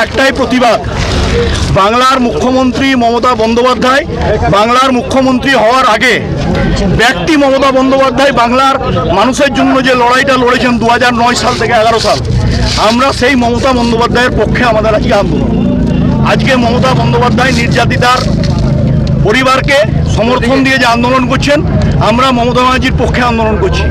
একটাই প্রতিবাদ, বাংলার মুখ্যমন্ত্রী মমতা বন্দ্যোপাধ্যায় বাংলার মুখ্যমন্ত্রী হওয়ার আগে ব্যক্তি মমতা বন্দ্যোপাধ্যায় বাংলার মানুষের জন্য যে লড়াইটা লড়েছেন 2009 সাল থেকে 11 সাল, আমরা সেই মমতা বন্দ্যোপাধ্যায়ের পক্ষে আমাদের আজকে আন্দোলন। আজকে মমতা বন্দ্যোপাধ্যায় নির্যাতিতার পরিবারকে সমর্থন দিয়ে যে আন্দোলন করছেন, আমরা মমতা ব্যানার্জির পক্ষে আন্দোলন করছি।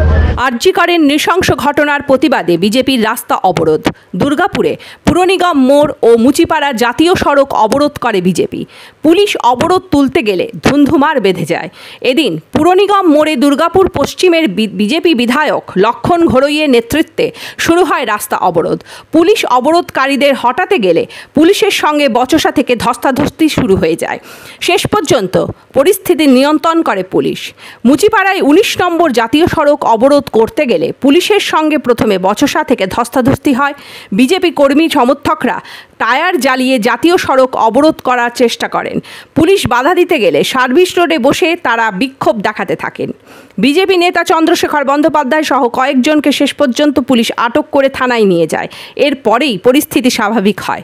আরজি করের নৃশংস ঘটনার প্রতিবাদে বিজেপির রাস্তা অবরোধ। দুর্গাপুরে পুর নিগম মোড় ও মুচিপাড়া জাতীয় সড়ক অবরোধ করে বিজেপি। পুলিশ অবরোধ তুলতে গেলে ধুন্ধুমার বেঁধে যায়। এদিন পুর নিগম মোড়ে দুর্গাপুর পশ্চিমের বিজেপি বিধায়ক লক্ষণ ঘোড়ইয়ের নেতৃত্বে শুরু হয় রাস্তা অবরোধ। পুলিশ অবরোধকারীদের হটাতে গেলে পুলিশের সঙ্গে বচসা থেকে ধস্তাধস্তি শুরু হয়ে যায়। শেষ পর্যন্ত পরিস্থিতি নিয়ন্ত্রণ করে পুলিশ। মুচিপাড়ায় 19 নম্বর জাতীয় সড়ক অবরোধ করতে গেলে পুলিশের সঙ্গে প্রথমে বচসা থেকে ধস্তাধস্তি হয়। বিজেপি কর্মী সমর্থকরা টায়ার জ্বালিয়ে জাতীয় সড়ক অবরোধ করার চেষ্টা করেন। পুলিশ বাধা দিতে গেলে সার্ভিস রোডে বসে তারা বিক্ষোভ দেখাতে থাকেন। বিজেপি নেতা চন্দ্রশেখর বন্দ্যোপাধ্যায় সহ কয়েকজনকে শেষ পর্যন্ত পুলিশ আটক করে থানায় নিয়ে যায়। এরপরেই পরিস্থিতি স্বাভাবিক হয়।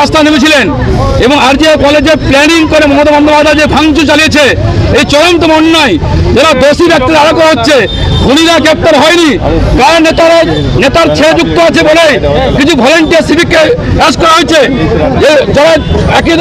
রাস্তা নেমেছিলেন এবং আরজি কলেজে প্ল্যানিং করে মমতা বন্দ্যোপাধ্যায় যে ভাঙচুর চালিয়েছে, এই চরমতম অন্যায়। যারা দোষী ব্যক্তিরা আড়াল করা হচ্ছে, খুনিরা গ্রেপ্তার হয়নি, কারণ নেতার ছেলে যুক্ত আছে বলে কিছু ভলেন্টিয়ার সিভিককে অ্যারেস্ট করা হয়েছে। যারা একই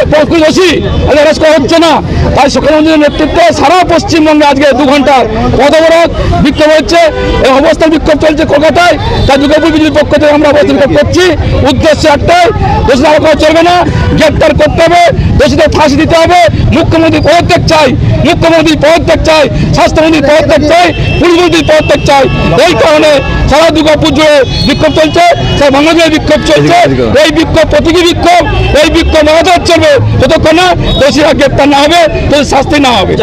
দোষী অ্যারেস্ট করা হচ্ছে না। তাই মুখ্যমন্ত্রীর নেতৃত্বে সারা পশ্চিমবঙ্গে আজকে 2 ঘন্টার পথ অবরোধ বিক্ষোভ হচ্ছে এবং অবস্থান বিক্ষোভ চলছে কলকাতায়। তাই দুর্গাপুর বিজেপির পক্ষ থেকে আমরা অবস্থান বিক্ষোভ করছি। উদ্দেশ্য একটাই, দোষীরা আড়াল করা চলবে না, গ্রেপ্তার করতে হবে, দোষীদের ফাঁসি দিতে হবে। মুখ্যমন্ত্রী পদত্যাগ চাই, মুখ্যমন্ত্রী পদত্যাগ চাই, স্বাস্থ্যমন্ত্রী পদত্যাগ চাই, পুলিশমন্ত্রী পদত্যাগ চাই। এই কারণে সারা দুর্গাপুর জুড়ে বিক্ষোভ চলছে, সারা বাংলাদেশে বিক্ষোভ চলছে। এই বিক্ষোভ প্রতীকী বিক্ষোভ, এই বিক্ষোভ লাগাতার চলবে যতক্ষণ না দোষীরা গ্রেপ্তার না হবে, শাস্তি না হবে।